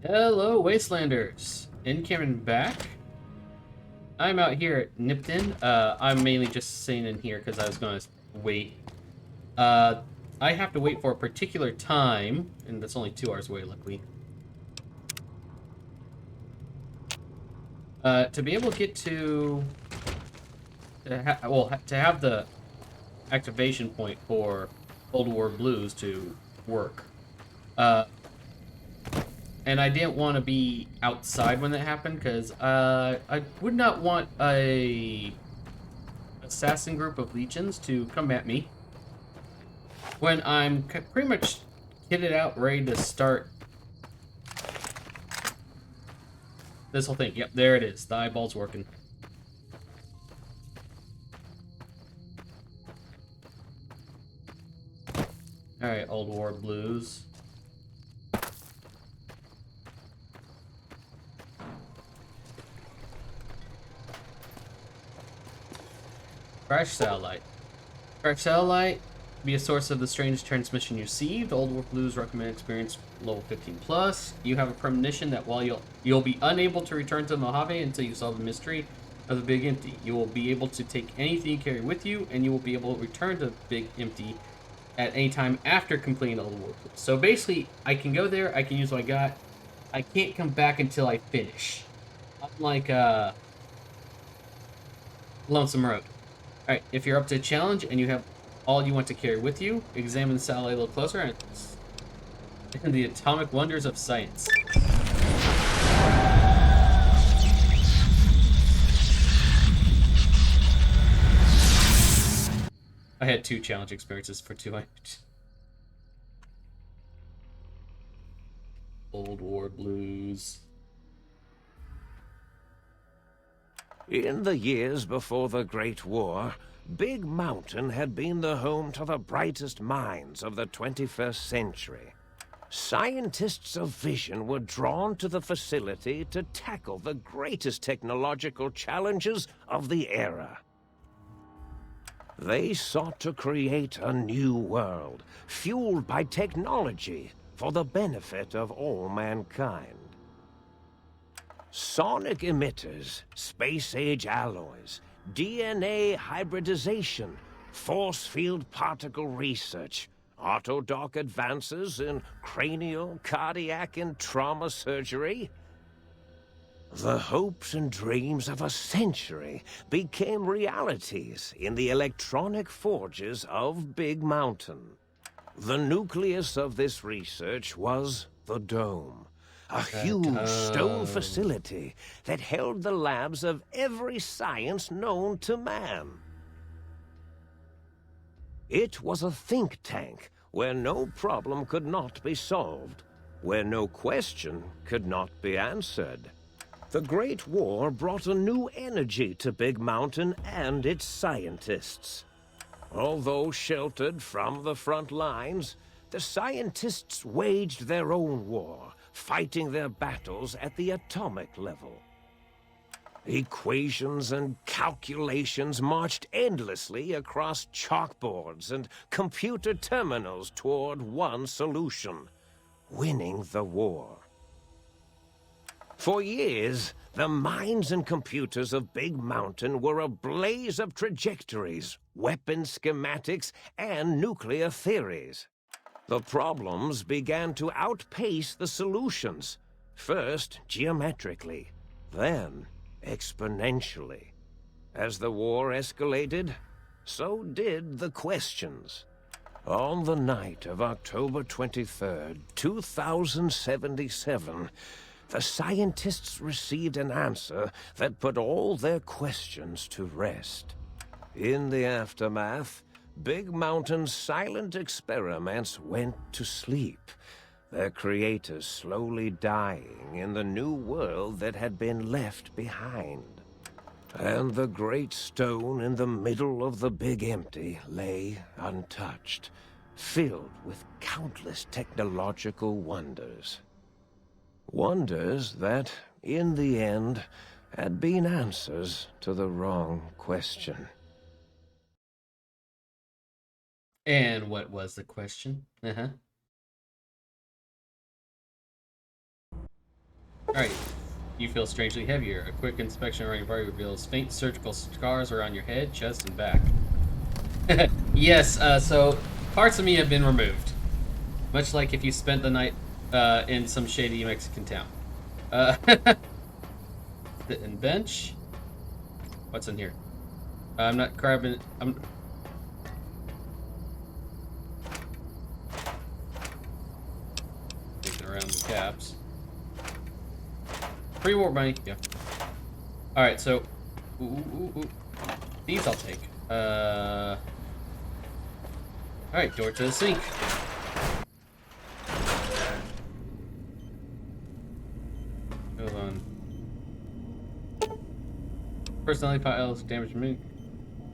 Hello, Wastelanders! N-camon back. I'm out here at Nipton. I'm mainly just sitting in here because I was going to wait. Uh, I have to wait for a particular time, and that's only 2 hours away, luckily. To be able to get to have the activation point for Old War Blues to work. Uh, and I didn't want to be outside when that happened because I would not want a assassin group of legions to come at me when I'm pretty much kitted out, ready to start this whole thing. Yep, there it is. The eyeball's working. Alright, Old War Blues. Crash Satellite. Crash Satellite, be a source of the strange transmission you received. Old War Blues recommend experience level 15 plus. You have a premonition that while you'll be unable to return to Mojave until you solve the mystery of the Big Empty. You will be able to take anything you carry with you, and you will be able to return to Big Empty at any time after completing Old War Blues. So basically, I can go there, I can use what I got. I can't come back until I finish. Unlike Lonesome Road. Alright, if you're up to a challenge and you have all you want to carry with you, examine the satellite a little closer and the atomic wonders of science. I had 2 challenge experiences for 200. Old War Blues. In the years before the Great War, Big Mountain had been the home to the brightest minds of the 21st century. Scientists of vision were drawn to the facility to tackle the greatest technological challenges of the era. They sought to create a new world, fueled by technology for the benefit of all mankind. Sonic emitters, space-age alloys, DNA hybridization, force field particle research, autodoc advances in cranial, cardiac, and trauma surgery. The hopes and dreams of a century became realities in the electronic forges of Big Mountain. The nucleus of this research was the Dome. A huge stone facility that held the labs of every science known to man. It was a think tank where no problem could not be solved, where no question could not be answered. The Great War brought a new energy to Big Mountain and its scientists. Although sheltered from the front lines, the scientists waged their own war, fighting their battles at the atomic level. Equations and calculations marched endlessly across chalkboards and computer terminals toward one solution: winning the war. For years, the minds and computers of Big Mountain were a blaze of trajectories, weapon schematics, and nuclear theories. The problems began to outpace the solutions, first geometrically, then exponentially. As the war escalated, so did the questions. On the night of October 23rd, 2077, the scientists received an answer that put all their questions to rest. In the aftermath, Big Mountain's silent experiments went to sleep, their creators slowly dying in the new world that had been left behind. And the great stone in the middle of the Big Empty lay untouched, filled with countless technological wonders. Wonders that, in the end, had been answers to the wrong question. And what was the question? Alright. You feel strangely heavier. A quick inspection around your body reveals faint surgical scars around your head, chest, and back. Yes, so parts of me have been removed. Much like if you spent the night in some shady Mexican town. Sit and bench. What's in here? I'm not grabbing. I'm. Thinking around the caps. Pre-war money, yeah. All right, so these I'll take. All right, door to the sink. Hold on. Personality files, damage me.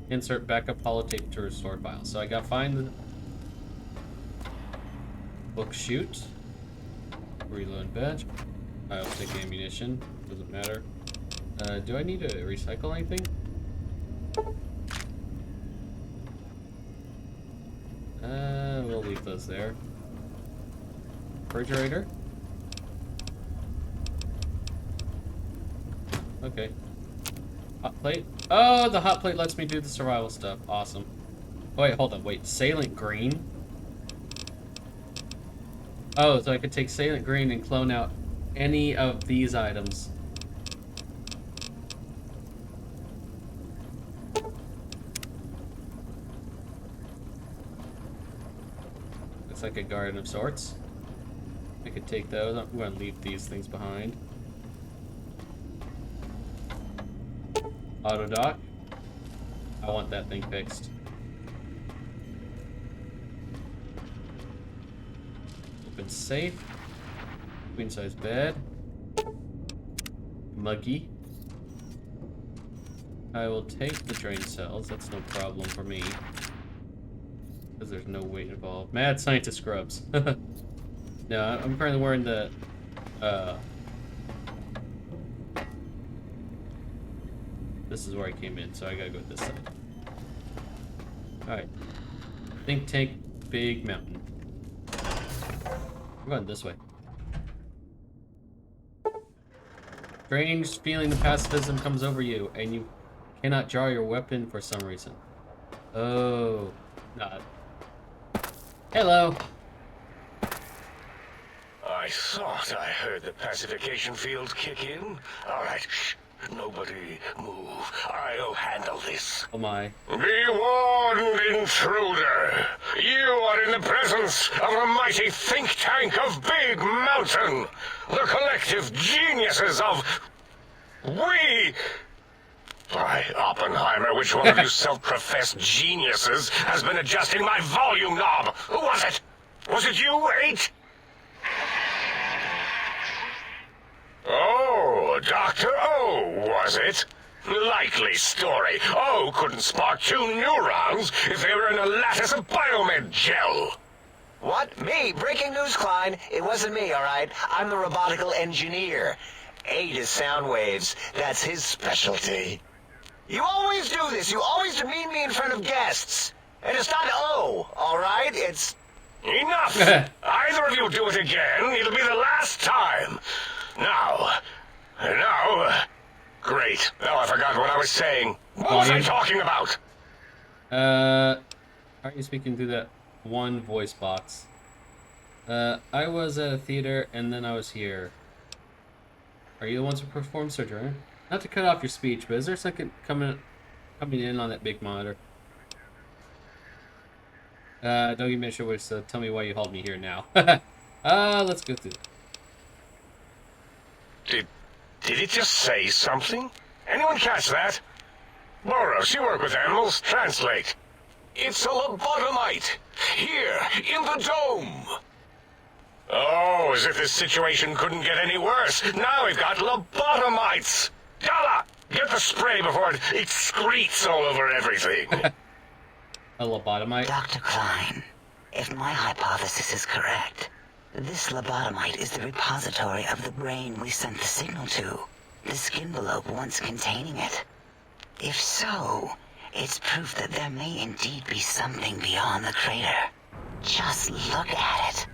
Insert backup holotape to restore files. So I gotta find the book shoot. Reload bench. I'll take ammunition. Doesn't matter. Do I need to recycle anything? We'll leave those there. Refrigerator. Okay. Hot plate. Oh, the hot plate lets me do the survival stuff. Awesome. Oh, wait, hold on. Wait, Salient Green? Oh, so I could take Salient Green and clone out any of these items. Looks like a garden of sorts. I could take those. I'm going to leave these things behind. Auto dock. I want that thing fixed. Open safe. Queen size bed. Muggy. I will take the drain cells. That's no problem for me. Because there's no weight involved. Mad scientist scrubs. No, I'm currently wearing the this is where I came in, so I gotta go this side. Alright. Think tank, big mountain. I'm going this way. Strange feeling of pacifism comes over you, and you cannot draw your weapon for some reason. Oh, not. Hello. I thought I heard the pacification field kick in. All right, shh. Nobody move. I'll handle this. Oh my. Be warned, intruder. You are in the presence of the mighty think tank of Big Mountain. The collective geniuses of... We... By Oppenheimer, which one of you self-professed geniuses has been adjusting my volume knob? Who was it? Was it you, 8? Oh, Dr. O, was it? Likely story. O couldn't spark 2 neurons if they were in a lattice of biomed gel. What? Me? Breaking news, Klein. It wasn't me, all right? I'm the robotical engineer. 8 is sound waves. That's his specialty. You always do this. You always demean me in front of guests. And it's not O, all right? It's... Enough! Either of you do it again, it'll be the last time. Now... Great. Now I forgot what I was saying. What was I talking about? Aren't you speaking through that one voice box? I was at a theater and then I was here. Are you the ones who performed surgery? Not to cut off your speech, but is there a second coming in on that big monitor? Don't give me a short wish, so tell me why you hauled me here now. Let's go through. Did it just say something? Anyone catch that? Boros, you work with animals. Translate. It's a lobotomite. Here, in the dome. Oh, as if this situation couldn't get any worse. Now we've got lobotomites. Dalla, get the spray before it excretes all over everything. A lobotomite? Dr. Klein, if my hypothesis is correct, this lobotomite is the repository of the brain we sent the signal to, the skin envelope once containing it. If so, it's proof that there may indeed be something beyond the crater. Just look at it.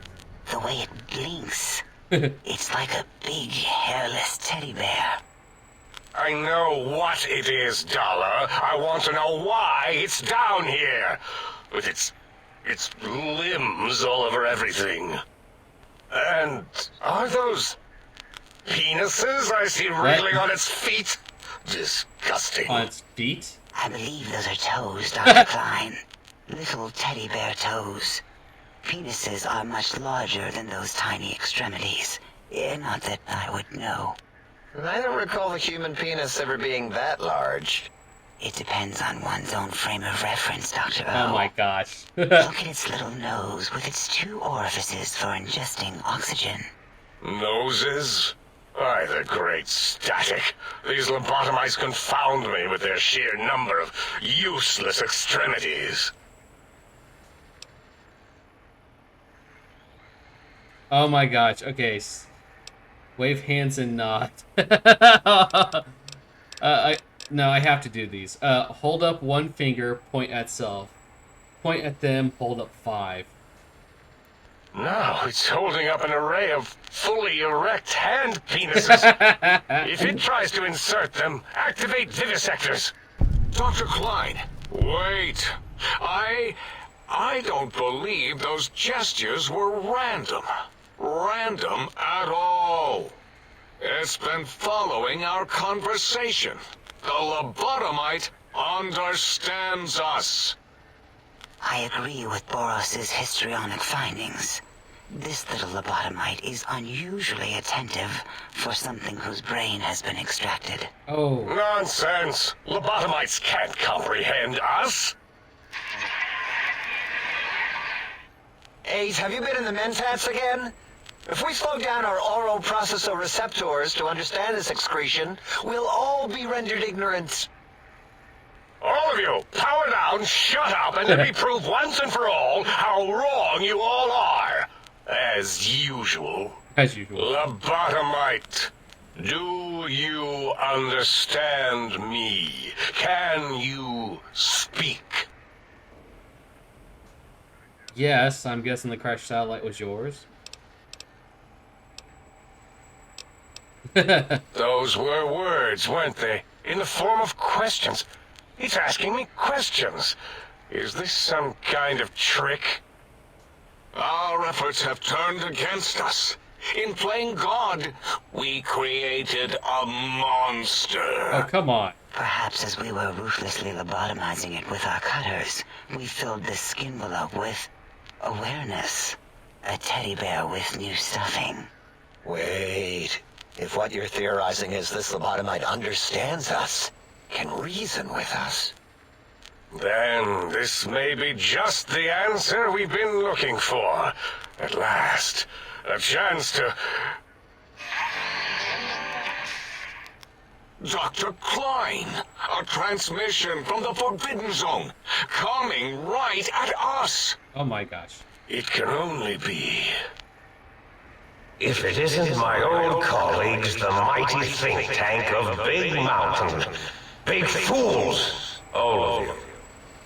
The way it blinks. It's like a big, hairless teddy bear. I know what it is, Dollar. I want to know why it's down here. With its limbs all over everything. And are those penises I see wriggling on its feet? Disgusting. On its feet? I believe those are toes, Dr. Klein. Little teddy bear toes. Penises are much larger than those tiny extremities. Not that I would know. I don't recall the human penis ever being that large. It depends on one's own frame of reference, Dr. O. Oh my gosh. Look at its little nose with its 2 orifices for ingesting oxygen. Noses? Why, the great static. These lobotomites confound me with their sheer number of useless extremities. Oh my gosh. Okay. Wave hands and nod. No, I have to do these. Hold up 1 finger, point at self. Point at them, hold up 5. Now it's holding up an array of fully erect hand penises. If it tries to insert them, activate vivisectors. Dr. Klein, wait. I don't believe those gestures were random. Random at all. It's been following our conversation. The lobotomite understands us. I agree with Boros's histrionic findings. This little lobotomite is unusually attentive for something whose brain has been extracted. Oh. Nonsense. Lobotomites can't comprehend us. 8, have you been in the mentats again? If we slow down our oroprocessoreceptors to understand this excretion, we'll all be rendered ignorant. All of you, power down, shut up, and let me prove once and for all how wrong you all are. As usual. As usual. Lobotomite, do you understand me? Can you speak? Yes, I'm guessing the crashed satellite was yours. Those were words, weren't they? In the form of questions. It's asking me questions. Is this some kind of trick? Our efforts have turned against us. In playing God, we created a monster. Oh, come on. Perhaps as we were ruthlessly lobotomizing it with our cutters, we filled this skin envelope with awareness. A teddy bear with new stuffing. Wait. If what you're theorizing is this lobotomite understands us, can reason with us. Then this may be just the answer we've been looking for. At last, a chance to... Dr. Klein, a transmission from the Forbidden Zone, coming right at us. Oh my gosh. It can only be... If it isn't my old colleagues, the mighty think tank of Big Mountain. Big fools, all of you.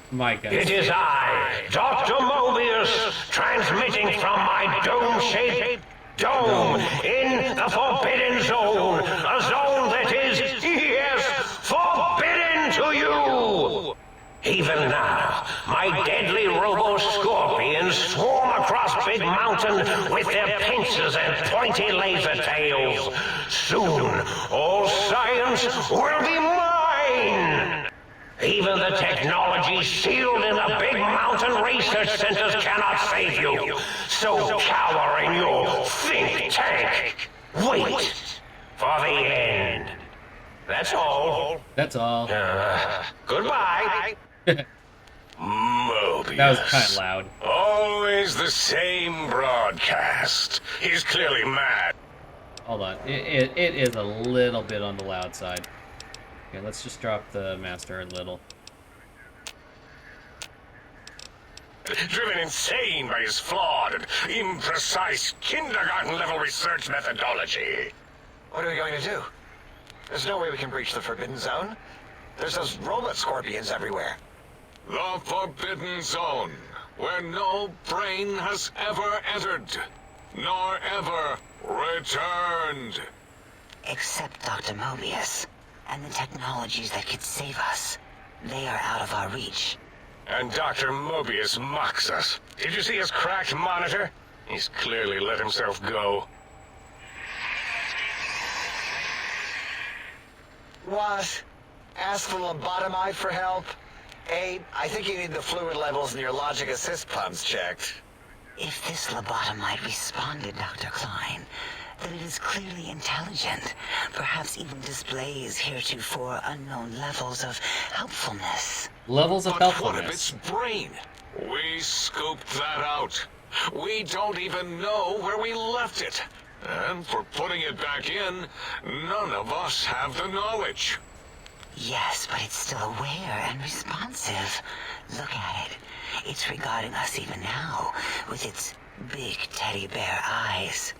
My gosh. It is I, Dr. Mobius, transmitting from my dome-shaped dome in the Forbidden Zone. A zone that is, yes, forbidden to you. Even now, my deadly robo-scorpions swarm across Big Mountain with their pincers and pointy laser tails. Soon, all science will be mine. Even the technology sealed in the Big Mountain research centers cannot save you. So cower in your think tank. Wait for the end. That's all. That's all. Goodbye. Mobius. That was kind of loud. Always the same broadcast. He's clearly mad. Hold on. It is a little bit on the loud side. Okay, let's just drop the master a little. Driven insane by his flawed and imprecise kindergarten-level research methodology. What are we going to do? There's no way we can breach the Forbidden Zone. There's those robot scorpions everywhere. The Forbidden Zone, where no brain has ever entered, nor ever Returned. Except Dr. Mobius and the technologies that could save us. They are out of our reach. And Dr. Mobius mocks us. Did you see his cracked monitor? He's clearly let himself go. What? Ask the lobotomite for help? Aid, I think you need the fluid levels in your logic assist pumps checked. If this lobotomite responded, Dr. Klein, then it is clearly intelligent, perhaps even displays heretofore unknown levels of helpfulness. Levels of But what of helpfulness. its brain? We scooped that out. We don't even know where we left it. And for putting it back in, none of us have the knowledge. Yes, but it's still aware and responsive. Look at it. It's regarding us even now, with its big teddy bear eyes.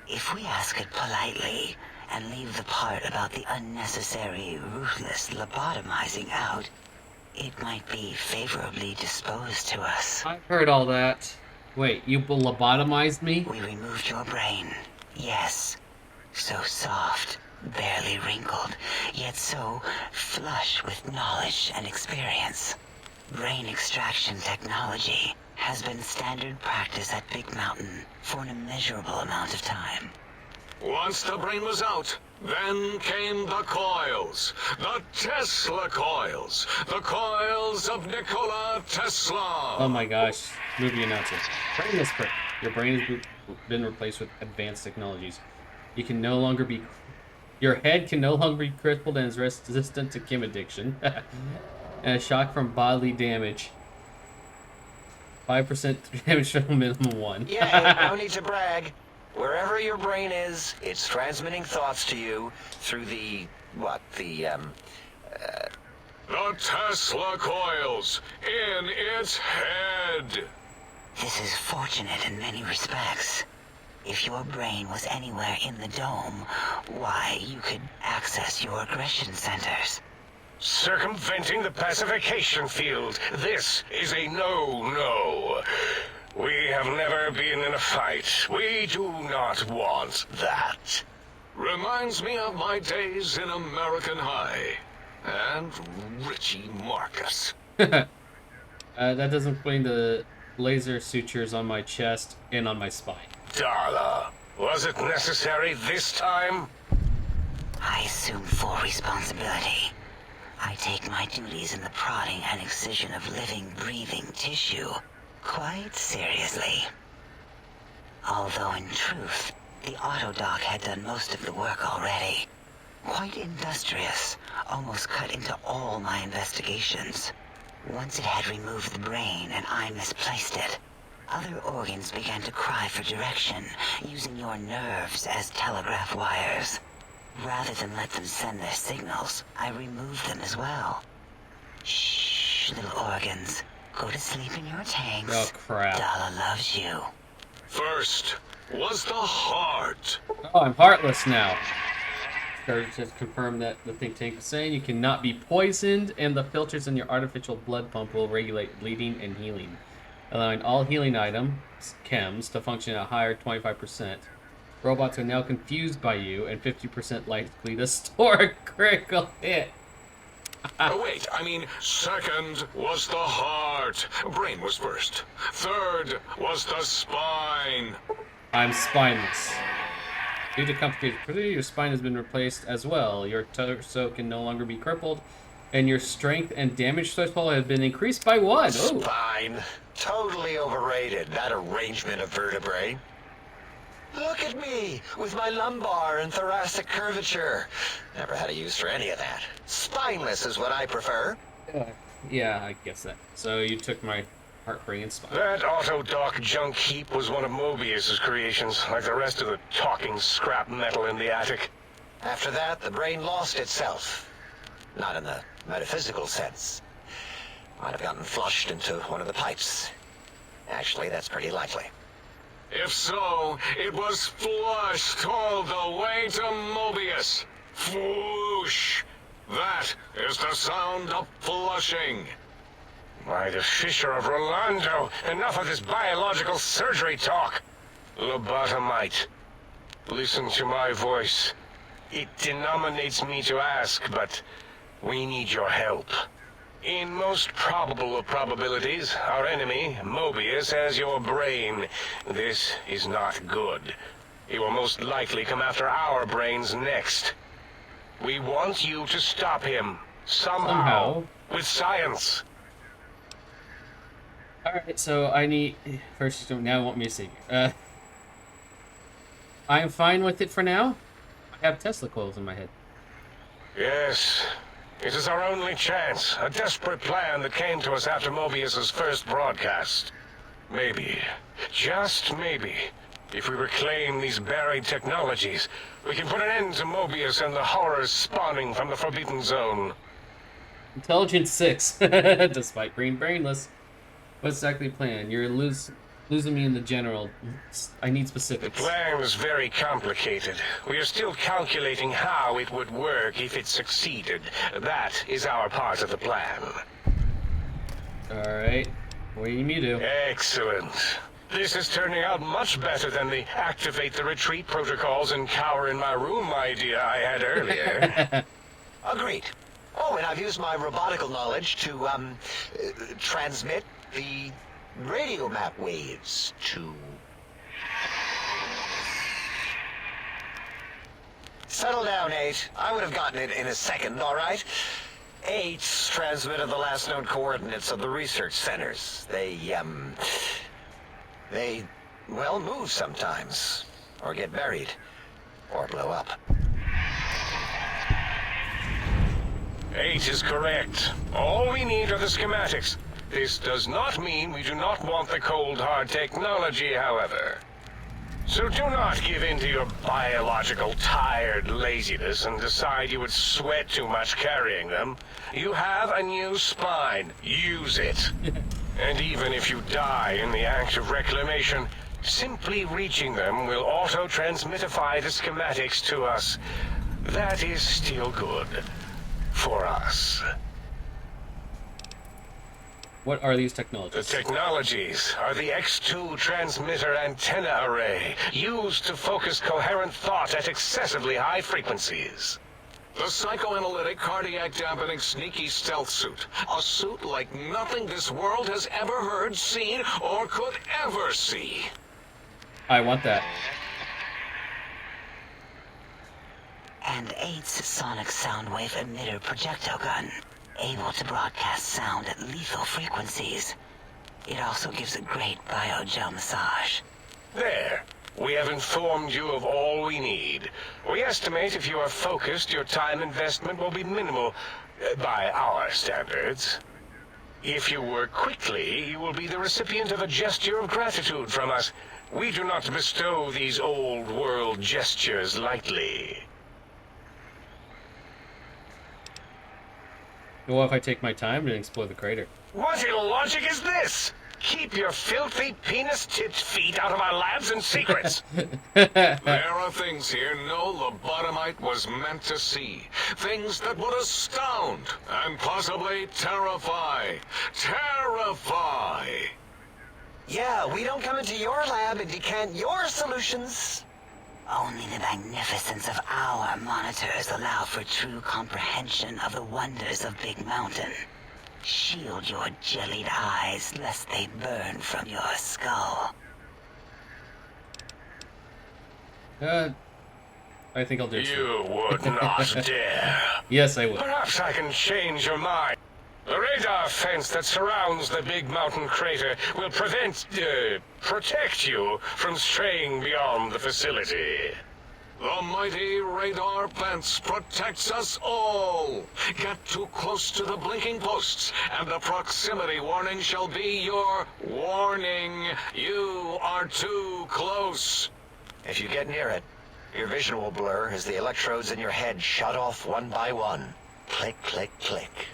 If we ask it politely, and leave the part about the unnecessary, ruthless lobotomizing out, it might be favorably disposed to us. I heard all that. Wait, you lobotomized me? We removed your brain. Yes. So soft, barely wrinkled, yet so flush with knowledge and experience. Brain extraction technology has been standard practice at Big Mountain for an immeasurable amount of time. Once the brain was out, then came the coils. The Tesla coils. The coils of Nikola Tesla. Oh my gosh. Movie announcer. Brain is perfect. Your brain has been replaced with advanced technologies. You can no longer be... Your head can no longer be crippled and is resistant to chem addiction. And a shock from bodily damage. 5% damage from minimum 1. Yeah, no need to brag. Wherever your brain is, it's transmitting thoughts to you through the Tesla coils in its head. This is fortunate in many respects. If your brain was anywhere in the dome, why, you could access your aggression centers. Circumventing the pacification field. This is a no-no. We have never been in a fight. We do not want that. Reminds me of my days in American High. And Richie Marcus. That doesn't explain the laser sutures on my chest and on my spine. Darla, was it necessary this time? I assume full responsibility. I take my duties in the prodding and excision of living, breathing tissue quite seriously. Although in truth, the autodoc had done most of the work already. Quite industrious, almost cut into all my investigations. Once it had removed the brain and I misplaced it, other organs began to cry for direction, using your nerves as telegraph wires. Rather than let them send their signals, I removed them as well. Shh, little organs. Go to sleep in your tanks. Oh, crap. Dala loves you. First was the heart. Oh, I'm heartless now. Started to confirm that the think tank was saying you cannot be poisoned, and the filters in your artificial blood pump will regulate bleeding and healing, allowing all healing items, chems, to function at a higher 25%. Robots are now confused by you, and 50% likely to store a critical hit. Oh, wait, I mean, second was the heart. Brain was first. Third was the spine. I'm spineless. Due to complicated procedure, your spine has been replaced as well. Your torso can no longer be crippled, and your strength and damage threshold have been increased by 1. Oh. spine. Totally overrated, that arrangement of vertebrae. Look at me, with my lumbar and thoracic curvature. Never had a use for any of that. Spineless is what I prefer. Yeah, I guess that. So you took my heart, brain, and spine. That autodoc junk heap was one of Mobius's creations, like the rest of the talking scrap metal in the attic. After that, the brain lost itself. Not in the metaphysical sense. Might have gotten flushed into one of the pipes. Actually, that's pretty likely. If so, it was flushed all the way to Mobius. Flush! That is the sound of flushing. By the Fisher of Rolando, enough of this biological surgery talk. Lobotomite. listen to my voice. It denominates me to ask, but we need your help. In most probable of probabilities, our enemy, Mobius, has your brain. This is not good. He will most likely come after our brains next. We want you to stop him. Somehow. With science. Alright, so I need... First, now I want me to see. I'm fine with it for now. I have Tesla coils in my head. Yes. It is our only chance. A desperate plan that came to us after Mobius's first broadcast. Maybe, just maybe, if we reclaim these buried technologies, we can put an end to Mobius and the horrors spawning from the Forbidden Zone. Intelligence 6, despite being brainless. What's exactly the plan? You're losing me in the general. I need specifics. The plan is very complicated. We are still calculating how it would work if it succeeded. That is our part of the plan. Alright. What do you need me to do? Excellent. This is turning out much better than the activate the retreat protocols and cower in my room idea I had earlier. Agreed. Oh, and I've used my robotical knowledge to, transmit the radio map waves to... Settle down, 8. I would have gotten it in a second, all right? 8's transmitted the last known coordinates of the research centers. They, well, move sometimes. Or get buried. Or blow up. 8 is correct. All we need are the schematics. This does not mean we do not want the cold hard technology, however. So do not give in to your biological tired laziness and decide you would sweat too much carrying them. You have a new spine. Use it. And even if you die in the act of reclamation, simply reaching them will auto-transmitify the schematics to us. That is still good. For us. What are these The technologies? technologies are the X2 transmitter antenna array, used to focus coherent thought at excessively high frequencies. The psychoanalytic, cardiac dampening, sneaky stealth suit. A suit like nothing this world has ever heard, seen, or could ever see. I want that. And 8's sonic soundwave emitter projectile gun, able to broadcast sound at lethal frequencies. It also gives a great biogel massage. There. We have informed you of all we need. We estimate if you are focused, your time investment will be minimal, by our standards. If you work quickly, you will be the recipient of a gesture of gratitude from us. We do not bestow these old world gestures lightly. What if I take my time and explore the crater? What illogic is this? Keep your filthy penis-tipped feet out of our labs and secrets. There are things here no lobotomite was meant to see. Things that would astound and possibly terrify. Terrify! Yeah, we don't come into your lab and decant your solutions. Only the magnificence of our monitors allow for true comprehension of the wonders of Big Mountain. Shield your jellied eyes lest they burn from your skull. I think I'll do it. You would not dare. Yes, I will. Perhaps I can change your mind. The radar fence that surrounds the Big Mountain crater will protect you from straying beyond the facility. The mighty radar fence protects us all. Get too close to the blinking posts, and the proximity warning shall be your warning. You are too close. If you get near it, your vision will blur as the electrodes in your head shut off one by one. Click, click, click.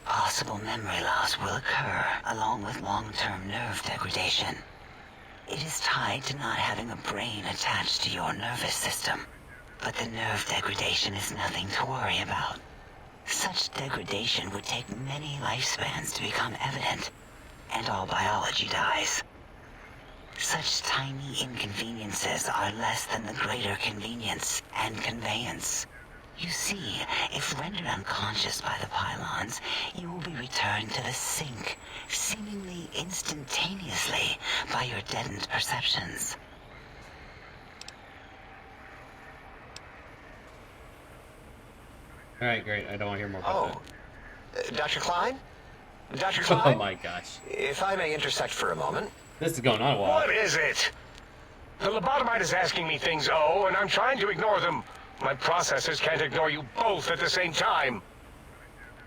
Possible memory loss will occur, along with long-term nerve degradation. It is tied to not having a brain attached to your nervous system. But the nerve degradation is nothing to worry about. Such degradation would take many lifespans to become evident, and all biology dies. Such tiny inconveniences are less than the greater convenience and conveyance. You see, if rendered unconscious by the pylons, you will be returned to the sink, seemingly instantaneously by your deadened perceptions. Alright, great. I don't want to hear more about Dr. Klein? Dr. that. Klein? Oh my gosh. If I may intersect for a moment. This is going on a while. What is it? The lobotomite is asking me things, and I'm trying to ignore them. My processors can't ignore you both at the same time.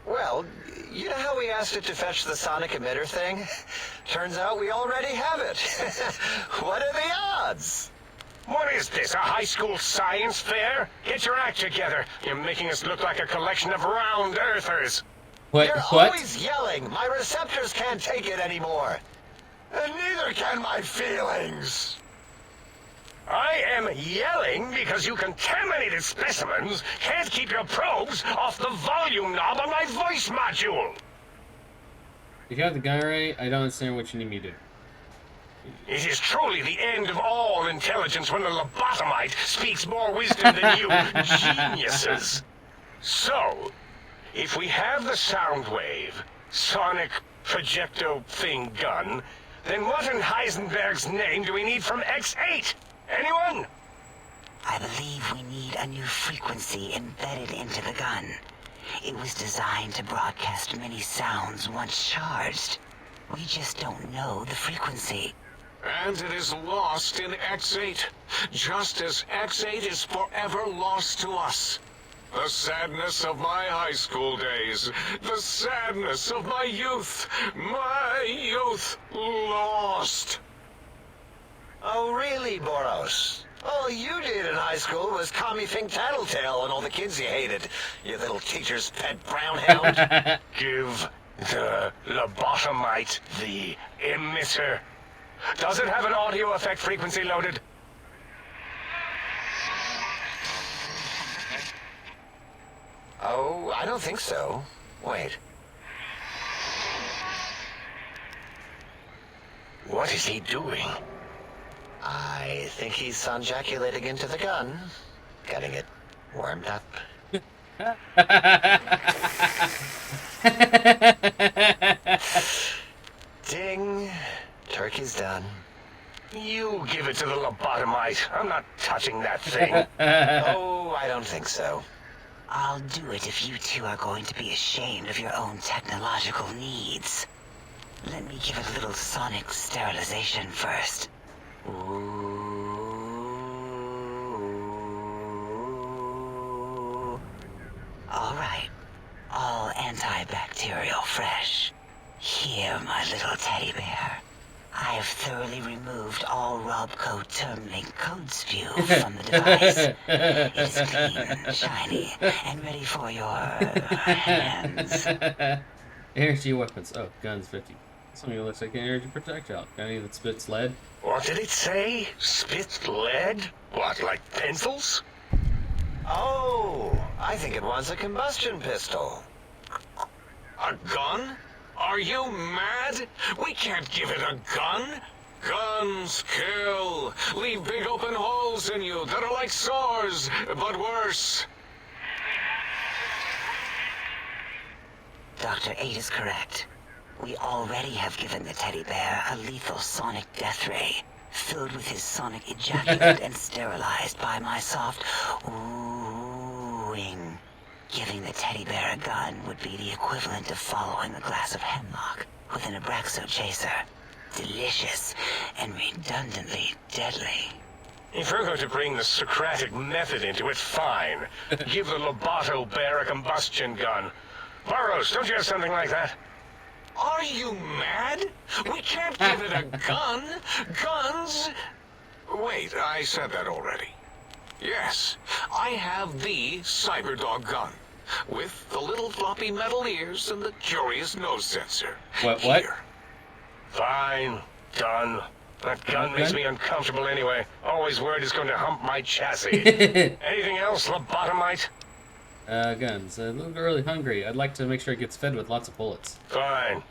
Well, you know how we asked it to fetch the sonic emitter thing? Turns out we already have it. What are the odds? What is this, a high school science fair? Get your act together. You're making us look like a collection of round earthers. What? You're What? always yelling. My receptors can't take it anymore. And neither can my feelings. I am yelling because you contaminated specimens can't keep your probes off the volume knob on my voice module. If you have the guy right, I don't understand what you need me to do. It is truly the end of all intelligence when the lobotomite speaks more wisdom than you geniuses. So, if we have the sound wave, sonic projecto thing gun, then what in Heisenberg's name do we need from X8? Anyone? I believe we need a new frequency embedded into the gun. It was designed to broadcast many sounds once charged. We just don't know the frequency. And it is lost in X8, just as X8 is forever lost to us. The sadness of my high school days, the sadness of my youth lost. Oh, really, Boros? All you did in high school was commie think tattletale and all the kids you hated. You little teacher's pet brown hound. Give the lobotomite the emitter. Does it have an audio effect frequency loaded? Oh, I don't think so. Wait. What is he doing? I think he's sonjaculating into the gun. Getting it warmed up. Ding. Turkey's done. You give it to the lobotomite. I'm not touching that thing. Oh, I don't think so. I'll do it if you two are going to be ashamed of your own technological needs. Let me give it a little sonic sterilization first. Ooh. All right. All antibacterial fresh. Here, my little teddy bear. I have thoroughly removed all Robco termlink code spew from the device. It is clean, shiny, and ready for your hands. Energy weapons. Oh, guns 50. Something that looks like an energy projectile. Got any that spits lead? What did it say? Spit lead? What, like pencils? Oh, I think it wants a combustion pistol. A gun? Are you mad? We can't give it a gun. Guns kill. Leave big open holes in you that are like sores, but worse. Dr. 8 is correct. We already have given the teddy bear a lethal sonic death ray, filled with his sonic ejaculate and sterilized by my soft oohing. Giving the teddy bear a gun would be the equivalent of following a glass of hemlock with an Abraxo chaser. Delicious and redundantly deadly. If you're going to bring the Socratic method into it, fine. Give the Loboto bear a combustion gun. Burroughs, don't you have something like that? Are you mad? We can't give it a gun. Guns... Wait, I said that already. Yes, I have the Cyberdog gun, with the little floppy metal ears and the curious nose sensor. What? Here. Fine. Done. That gun makes me uncomfortable anyway. Always worried it's going to hump my chassis. Anything else, lobotomite? Guns. A little really hungry. I'd like to make sure it gets fed with lots of bullets. Fine.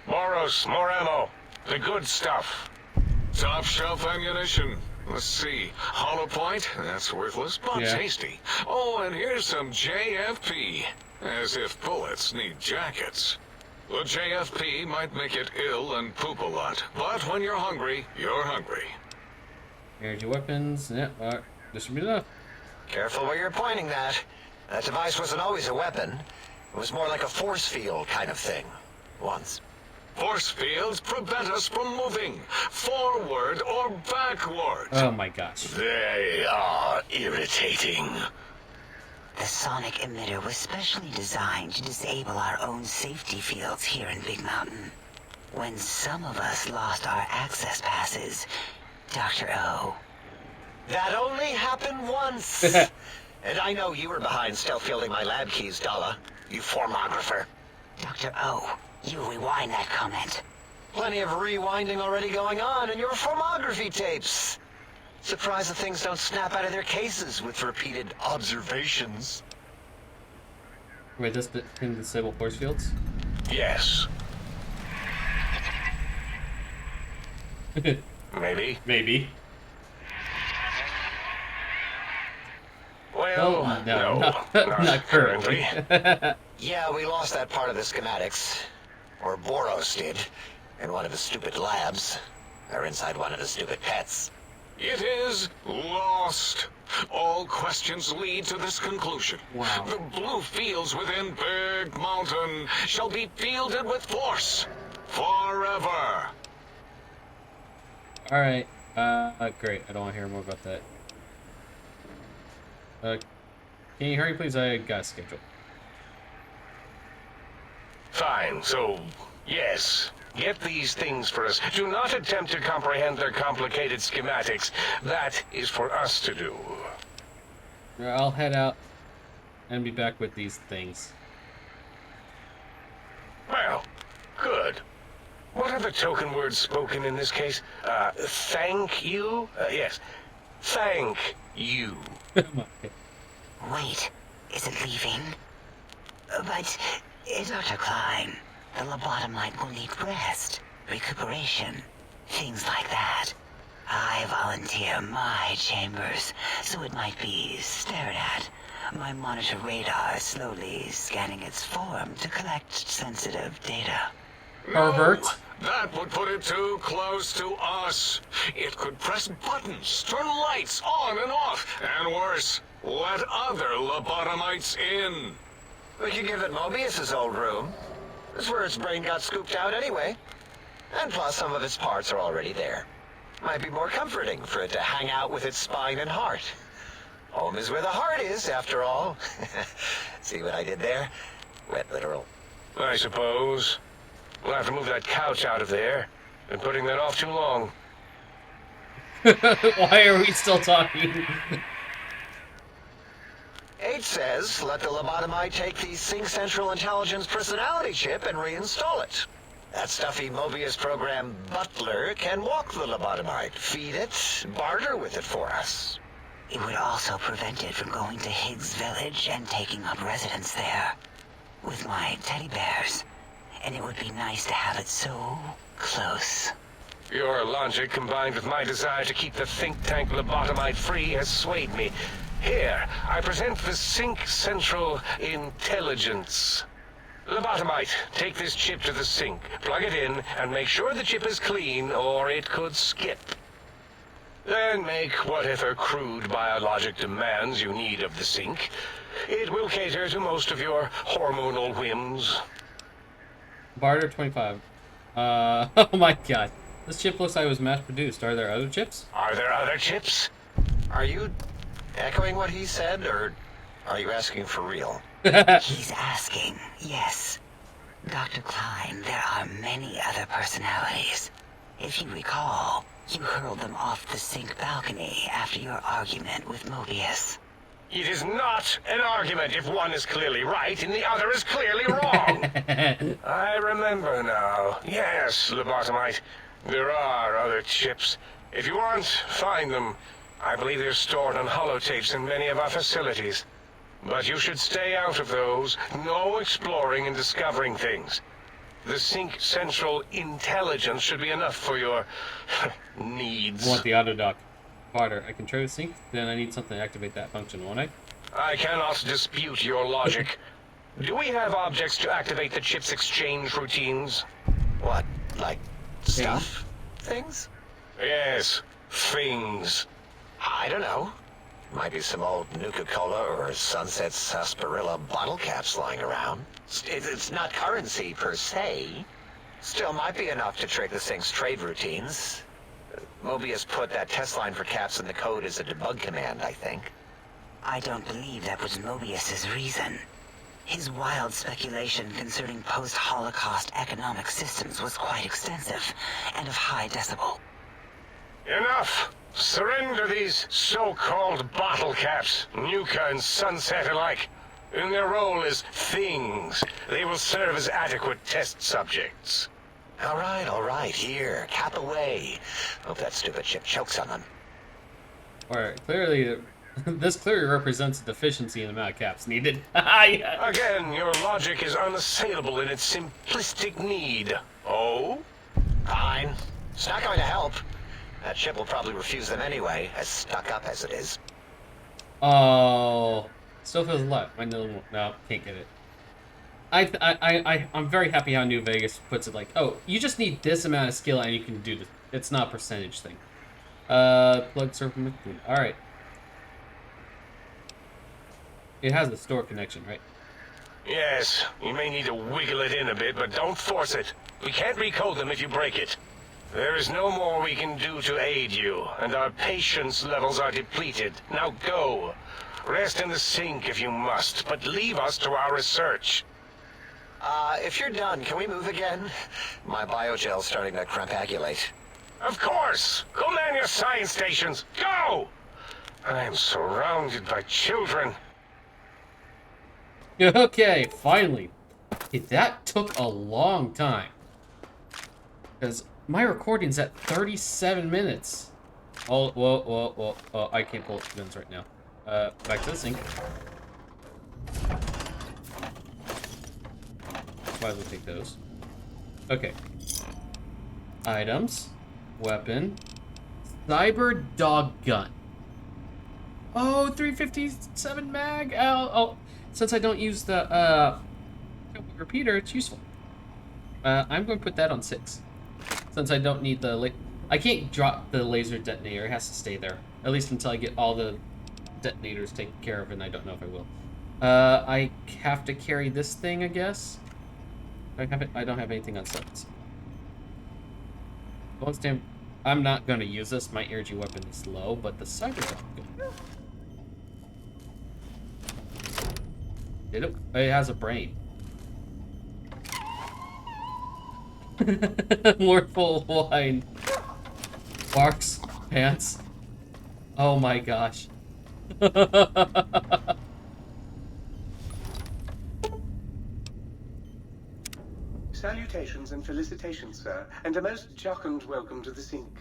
Moros, more ammo. The good stuff. Top shelf ammunition. Let's see. Hollow point? That's worthless, but Yeah. tasty. Oh, and here's some JFP. As if bullets need jackets. The JFP might make it ill and poop a lot, but when you're hungry, you're hungry. Energy weapons. Yeah, this should be enough. Careful where you're pointing that. That device wasn't always a weapon. It was more like a force field kind of thing. Once. Force fields prevent us from moving, forward or backward. Oh my gosh. They are irritating. The sonic emitter was specially designed to disable our own safety fields here in Big Mountain. When some of us lost our access passes, Dr. O. That only happened once. And I know you were behind stealth fielding my lab keys, Dalla. You formographer. Dr. O, you rewind that comment. Plenty of rewinding already going on in your formography tapes. Surprised the things don't snap out of their cases with repeated observations. Wait, this can disable force fields? Yes. Maybe. Maybe. Well, Oh, no, not not currently. Yeah, we lost that part of the schematics. Or Boros did. In one of his stupid labs. Or inside one of his stupid pets. It is lost. All questions lead to this conclusion. Wow. The blue fields within Big Mountain shall be fielded with force. Forever. Alright. Great. I don't want to hear more about that. Can you hurry, please? I got a schedule. Fine, so, yes. Get these things for us. Do not attempt to comprehend their complicated schematics. That is for us to do. I'll head out and be back with these things. Well, good. What are the token words spoken in this case? Thank you? Yes. Thank you. Wait, is it leaving? But, Dr. Klein, the lobotomite will need rest, recuperation, things like that. I volunteer my chambers, so it might be stared at. My monitor radar slowly scanning its form to collect sensitive data. Pervert. No, that would put it too close to us. It could press buttons, turn lights on and off, and worse, let other lobotomites in. We could give it Mobius's old room. That's where its brain got scooped out anyway. And plus some of its parts are already there. Might be more comforting for it to hang out with its spine and heart. Home is where the heart is, after all. See what I did there? Wet literal. I suppose. We'll have to move that couch out of there. Been putting that off too long. Why are we still talking? H says, let the lobotomite take the Sync Central Intelligence personality chip and reinstall it. That stuffy Mobius program butler can walk the lobotomite, feed it, barter with it for us. It would also prevent it from going to Higgs Village and taking up residence there. With my teddy bears. And it would be nice to have it so close. Your logic, combined with my desire to keep the think tank lobotomite free, has swayed me. Here, I present the Sync Central Intelligence. Lobotomite, take this chip to the sink, plug it in, and make sure the chip is clean, or it could skip. Then make whatever crude biologic demands you need of the sink. It will cater to most of your hormonal whims. Barter 25. Oh my god. This chip looks like it was mass produced. Are there other chips? Are there other chips? Are you echoing what he said, or are you asking for real? He's asking, yes. Dr. Klein, there are many other personalities. If you recall, you hurled them off the sink balcony after your argument with Mobius. It is not an argument if one is clearly right and the other is clearly wrong. I remember now. Yes, lobotomite. There are other chips. If you want, find them. I believe they're stored on holotapes in many of our facilities. But you should stay out of those. No exploring and discovering things. The sink central intelligence should be enough for your needs. I want the auto dock. Harder. I can trade the sink, then I need something to activate that function, won't I? I cannot dispute your logic. Do we have objects to activate the chip's exchange routines? What, like stuff? Things? Yes, things. I don't know. Might be some old Nuka-Cola or Sunset Sarsaparilla bottle caps lying around. It's not currency per se. Still might be enough to trigger the thing's trade routines. Mobius put that test line for caps in the code as a debug command, I think. I don't believe that was Mobius's reason. His wild speculation concerning post-Holocaust economic systems was quite extensive and of high decibel. Enough! Surrender these so-called bottle caps, Nuka and Sunset alike. In their role as things, they will serve as adequate test subjects. All right, here, cap away. Hope that stupid chip chokes on them. Alright, clearly, this clearly represents a deficiency in the amount of caps needed. Yeah. Again, your logic is unassailable in its simplistic need. Oh? Fine. It's not going to help. That chip will probably refuse them anyway, as stuck up as it is. Oh, still feels alive. No, can't get it. I'm very happy how New Vegas puts it like, oh, you just need this amount of skill and you can do this. It's not a percentage thing. Plug server. All right. It has a store connection, right? Yes, you may need to wiggle it in a bit, but don't force it. We can't recode them if you break it. There is no more we can do to aid you, and our patience levels are depleted. Now go. Rest in the sink if you must, but leave us to our research. If you're done, can we move again? My biogel's starting to crampagulate. Of course! Go man your science stations! Go! I am surrounded by children. Okay, finally. Okay, that took a long time. Because my recording's at 37 minutes. Oh, whoa. Oh, I can't pull guns right now. Back to the sink. Might as well take those. Okay. Items. Weapon. Cyber dog gun. Oh, 357 mag. Oh, since I don't use the repeater, it's useful. I'm going to put that on 6. Since I don't need the I can't drop the laser detonator. It has to stay there. At least until I get all the detonators taken care of, and I don't know if I will. I have to carry this thing, I guess. I don't have anything on 7s. I'm not going to use this. My energy weapon is low, but the cyber gun. It has a brain. More full wine. Barks. Pants. Oh my gosh. Salutations and felicitations, sir, and a most jocund welcome to the sink.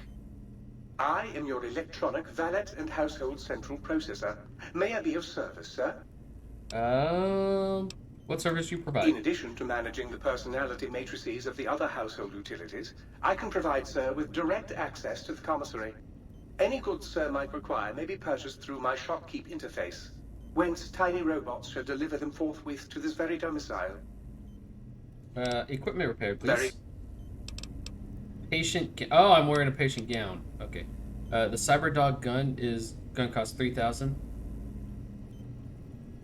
I am your electronic valet and household central processor. May I be of service, sir? What service you provide? In addition to managing the personality matrices of the other household utilities, I can provide, sir, with direct access to the commissary. Any goods sir might require may be purchased through my shopkeep interface, whence tiny robots shall deliver them forthwith to this very domicile. Equipment repair, please. Oh, I'm wearing a patient gown. Okay. The Cyberdog gun costs 3,000.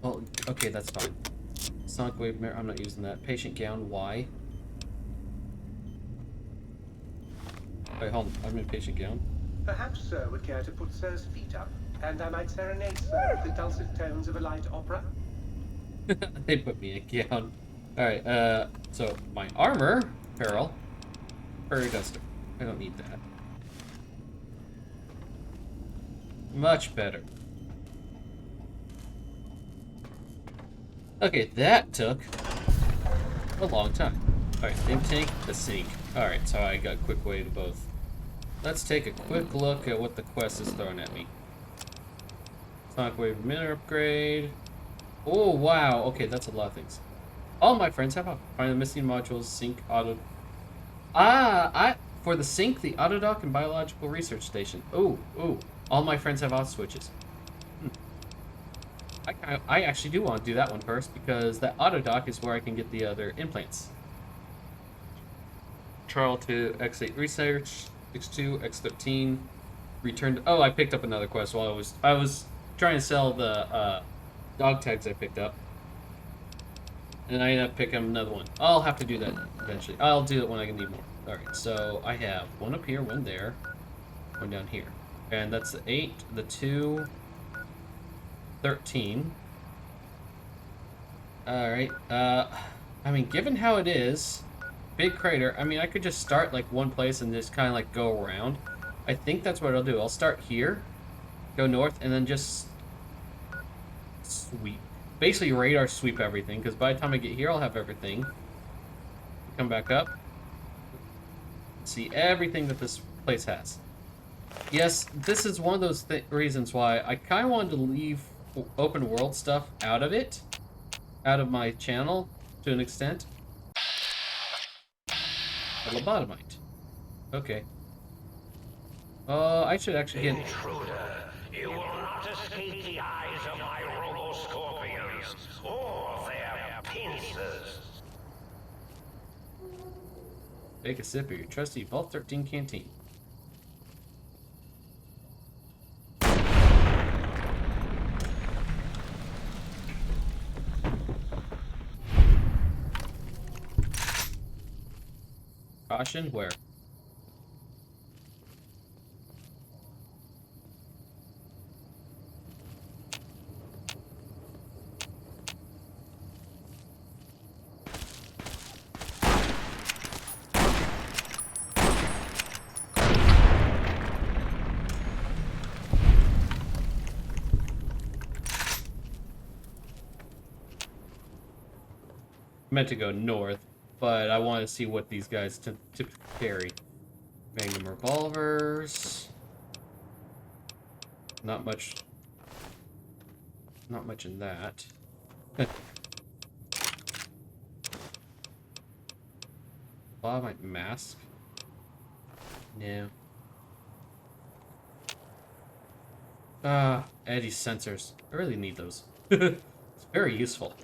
Oh, okay, that's fine. Sonic wave mirror, I'm not using that. Patient gown, why? Wait, hold on. I'm in patient gown. Perhaps sir would care to put sir's feet up, and I might serenade sir with the dulcet tones of a light opera. They put me in gown. Alright, so my armor, apparel, furry duster. I don't need that. Much better. Okay, that took a long time. Alright, think tank, the sink. Alright, so I got a quick way to both. Let's take a quick look at what the quest is throwing at me. Sonic wave mirror upgrade. Oh, wow. Okay, that's a lot of things. All my friends have a find the missing modules, sync, auto. For the sync, the auto dock and biological research station. Ooh. All my friends have off switches. I actually do want to do that one first because that auto dock is where I can get the other implants. Trial to X8 research, X2, X13, return to, oh, I picked up another quest while I was trying to sell the dog tags I picked up. And I ended up picking up another one. I'll have to do that eventually. I'll do it when I can need more. Alright, so I have one up here, one there, one down here. And that's the 8, the 2, 13. Alright, I mean, given how it is, big crater, I mean, I could just start, like, one place and just kind of, like, go around. I think that's what I'll do. I'll start here, go north, and then just sweep. Basically, radar sweep everything, because by the time I get here, I'll have everything. Come back up. See everything that this place has. Yes, this is one of those reasons why I kind of wanted to leave open world stuff out of it. Out of my channel, to an extent. A lobotomite. Okay. I should actually get... Intruder, you will not escape the eyes of my robo-scorpions, or their pincers. Take a sip of your trusty Vault 13 canteen. Caution, where? Meant to go north, but I want to see what these guys typically carry. Magnum revolvers. Not much in that. My mask. No. Eddie's sensors. I really need those. It's very useful.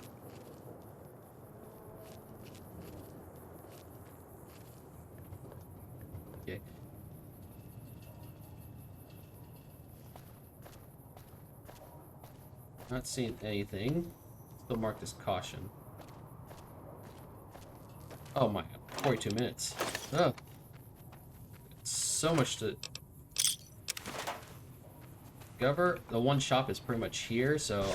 Okay. Not seeing anything. Still marked as caution. Oh my god, 42 minutes. Oh. So much to discover. The one shop is pretty much here, so...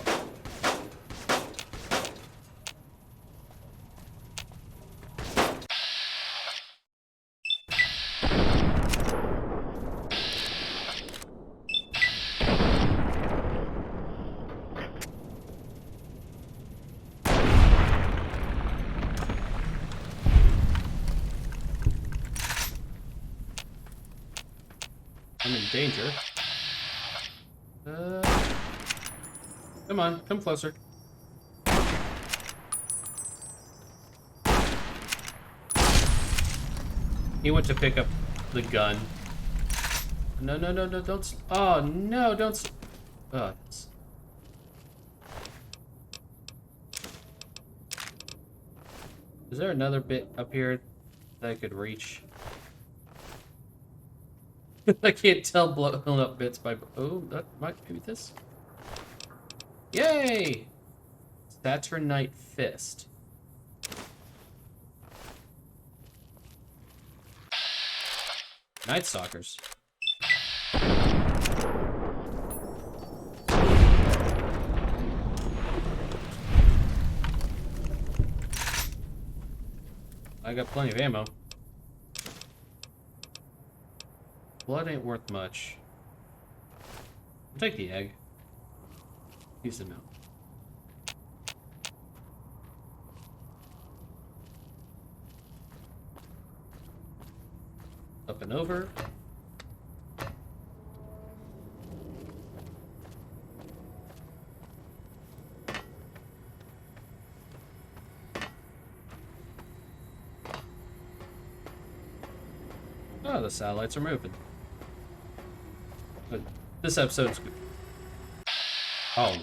I'm in danger. Come on, come closer. He went to pick up the gun. No, no, no, no, don't... Oh, no, don't... Oh, is there another bit up here that I could reach? I can't tell blown up bits by... Oh, that might be this. Yay! Saturnite Fist. Night Stalkers. I got plenty of ammo. Blood ain't worth much. I'll take the egg. Use the milk. Up and over. Oh, the satellites are moving. But this episode's good. Oh my.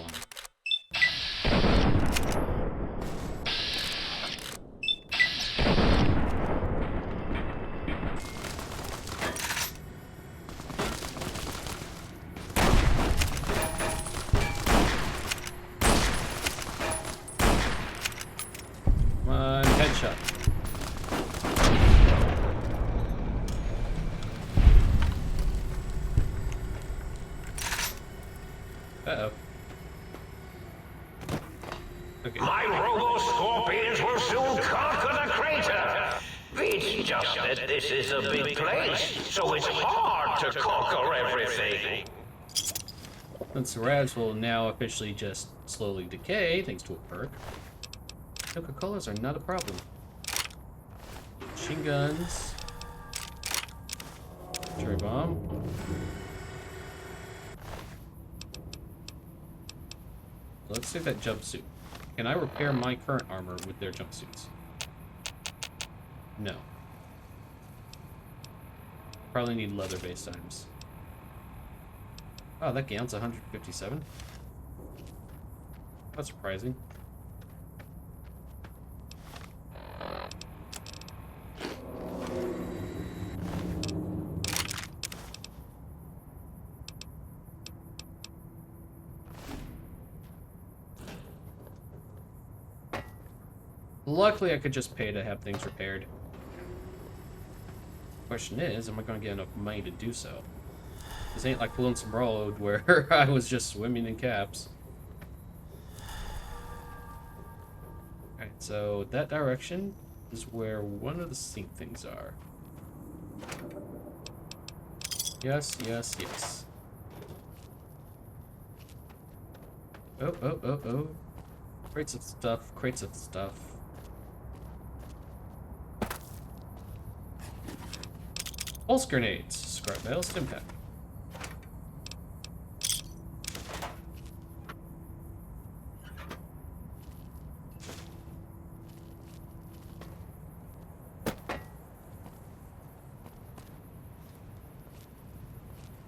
Come on, headshot. Uh-oh. Okay. My robo-scorpions will soon conquer the crater. It's just that this is a big place, so it's hard to conquer everything. Since the rads will now officially just slowly decay, thanks to a perk, Coca-Colas are not a problem. Machine guns. Cherry bomb. Let's see that jumpsuit. Can I repair my current armor with their jumpsuits? No. Probably need leather-based items. Oh, that gown's 157? That's surprising. Luckily, I could just pay to have things repaired. Question is, am I going to get enough money to do so? This ain't like Lonesome Road, where I was just swimming in caps. Alright, so that direction is where one of the sink things are. Yes, yes, yes. Oh, oh, oh, oh. Crates of stuff, crates of stuff. Pulse grenades, scrap metal, stim pack.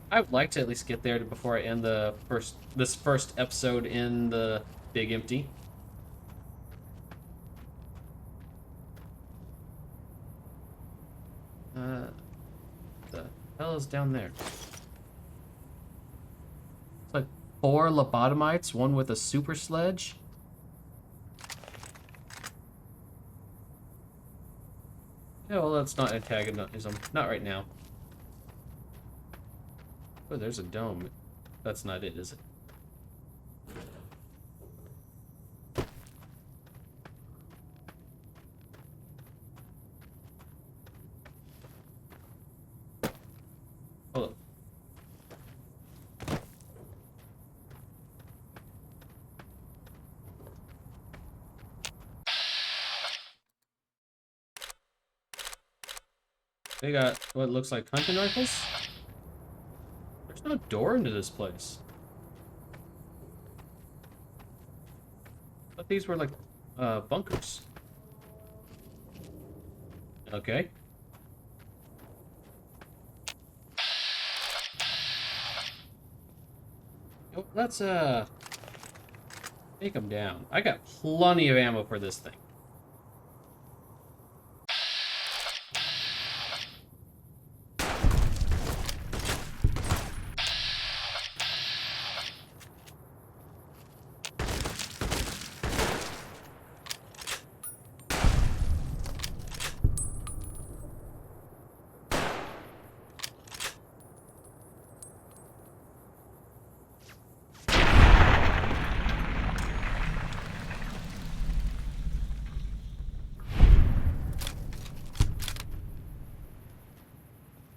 I would like to at least get there before I end this first episode in the Big Empty. The hell is down there? It's like 4 lobotomites, one with a super sledge. Yeah, well, that's not antagonism. Not right now. Oh, there's a dome. That's not it, is it? Hold up. They got what looks like hunting rifles? There's no door into this place. I thought these were like bunkers. Okay. Let's take them down. I got plenty of ammo for this thing.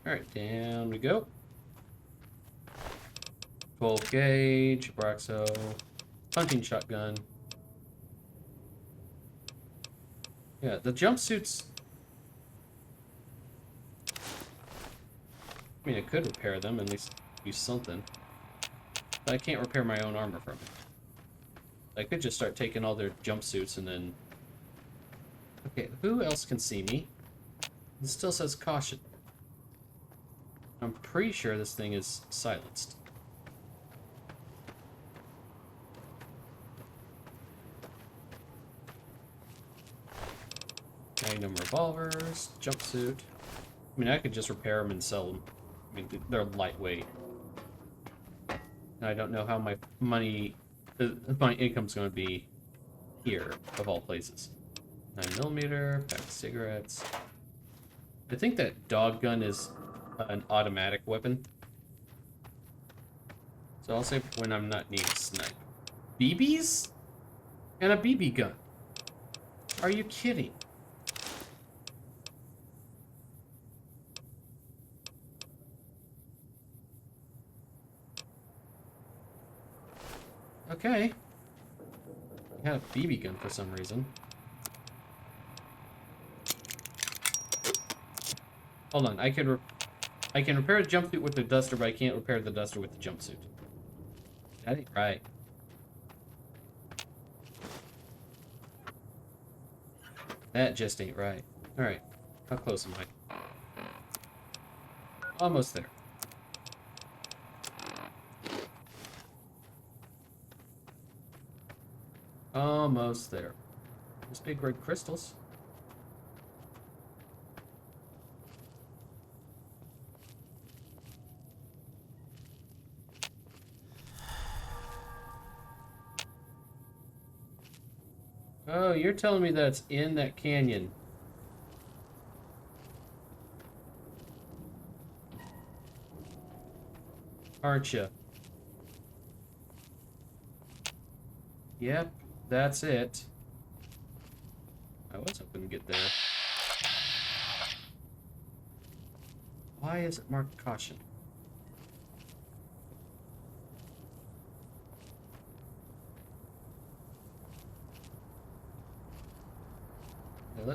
Alright, down we go. 12 gauge, Abraxo, hunting shotgun. Yeah, the jumpsuits. I mean, I could repair them, at least use something. But I can't repair my own armor from it. I could just start taking all their jumpsuits and then... Okay, who else can see me? It still says caution. I'm pretty sure this thing is silenced. Magnum revolvers, jumpsuit. I mean, I could just repair them and sell them. I mean, they're lightweight. And I don't know how my money, my income's going to be here, of all places. 9mm, pack of cigarettes. I think that dog gun is an automatic weapon. So I'll say when I'm not needing to snipe. BBs? And a BB gun. Are you kidding? Okay. I got a BB gun for some reason. Hold on, I can repair the jumpsuit with the duster, but I can't repair the duster with the jumpsuit. That ain't right. That just ain't right. Alright, how close am I? Almost there. Almost there. Those big red crystals. Oh, you're telling me that it's in that canyon. Aren't you? Yep, that's it. I was hoping to get there. Why is it marked caution?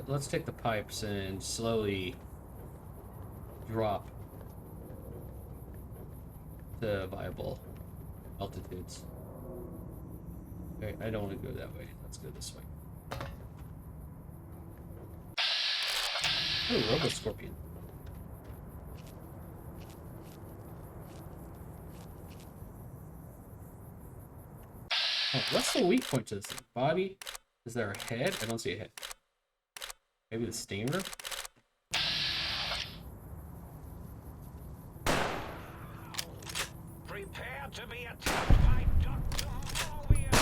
Let's take the pipes and slowly drop to viable altitudes. Okay, I don't want to go that way. Let's go this way. Oh, Robo Scorpion. Oh, what's the weak point to this thing? Body? Is there a head? I don't see a head. Maybe the stinger? Prepare to be attacked by Dr. Morbius.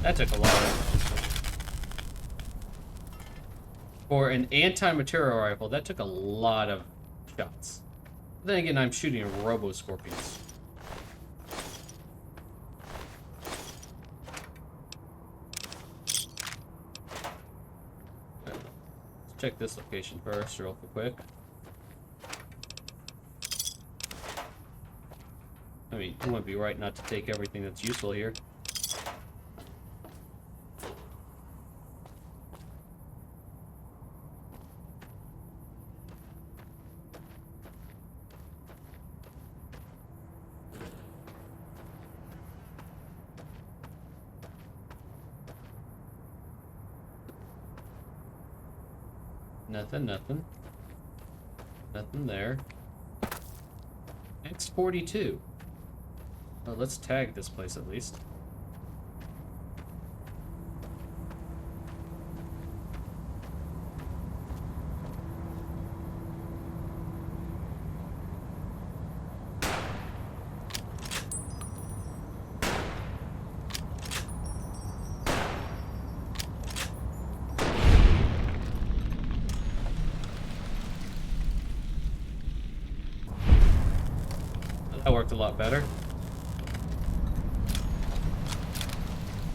That took a lot. For an anti-material rifle, that took a lot of shots. Then again, I'm shooting Robo Scorpions. Let's check this location first, real quick. I mean, it wouldn't be right not to take everything that's useful here. Nothing. Nothing there. X42. Well, let's tag this place at least. That worked a lot better.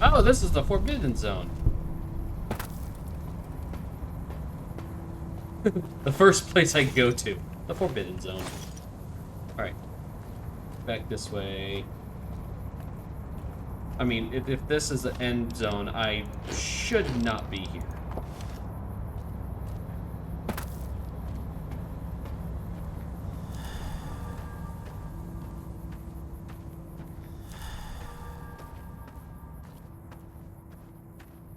Oh, this is the Forbidden Zone. The first place I go to. The Forbidden Zone. Alright. Back this way. I mean, if this is the end zone, I should not be here.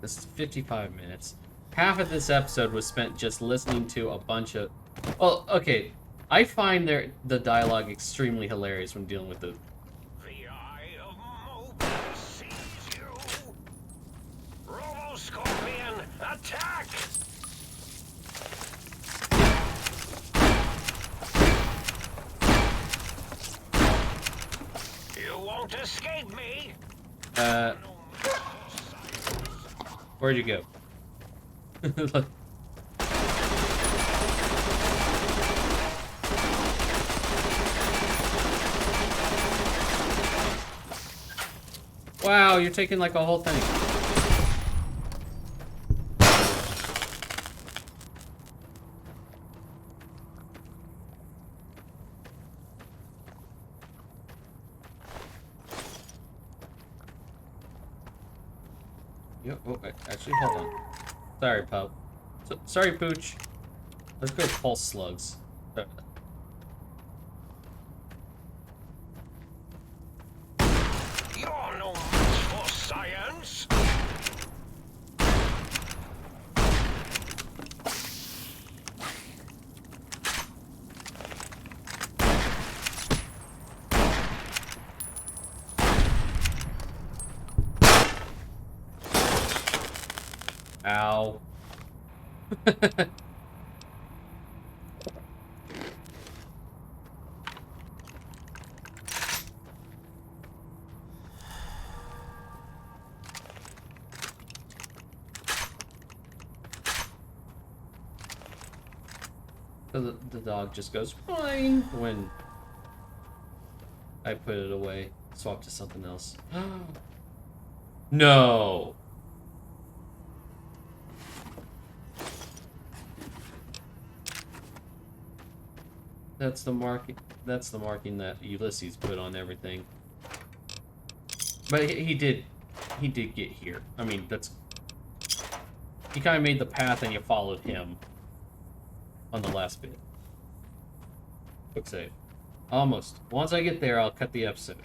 This is 55 minutes. Half of this episode was spent just listening to a bunch of... Well, okay. I find the dialogue extremely hilarious when dealing with the... The eye of Mojave sees you. Robo-Scorpion, attack! You won't escape me. Where'd you go? Look. Wow, you're taking like a whole thing. Yep. Oh, actually, hold on. Sorry, pup. Sorry, Pooch. Let's go pulse slugs. You're no match for science. Ow. So the dog just goes fine when I put it away. Swap to something else. No. That's the marking. That's the marking that Ulysses put on everything. But he did get here. I mean, that's... He kind of made the path and you followed him on the last bit. Quick save. Almost. Once I get there, I'll cut the episode.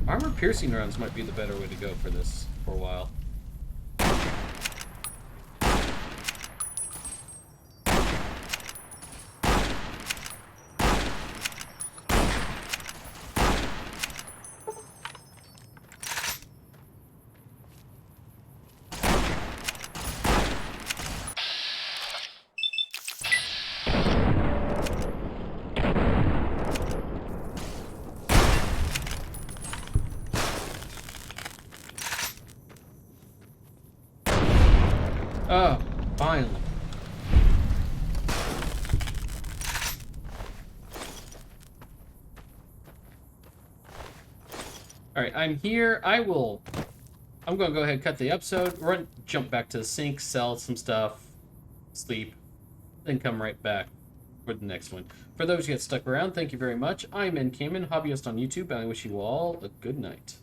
Armor-piercing rounds might be the better way to go for this for a while. Oh, finally. Alright, I'm here. I'm gonna go ahead and cut the episode, jump back to the sink, sell some stuff, sleep, then come right back for the next one. For those who get stuck around, thank you very much. I'm N-camon, hobbyist on YouTube, and I wish you all a good night.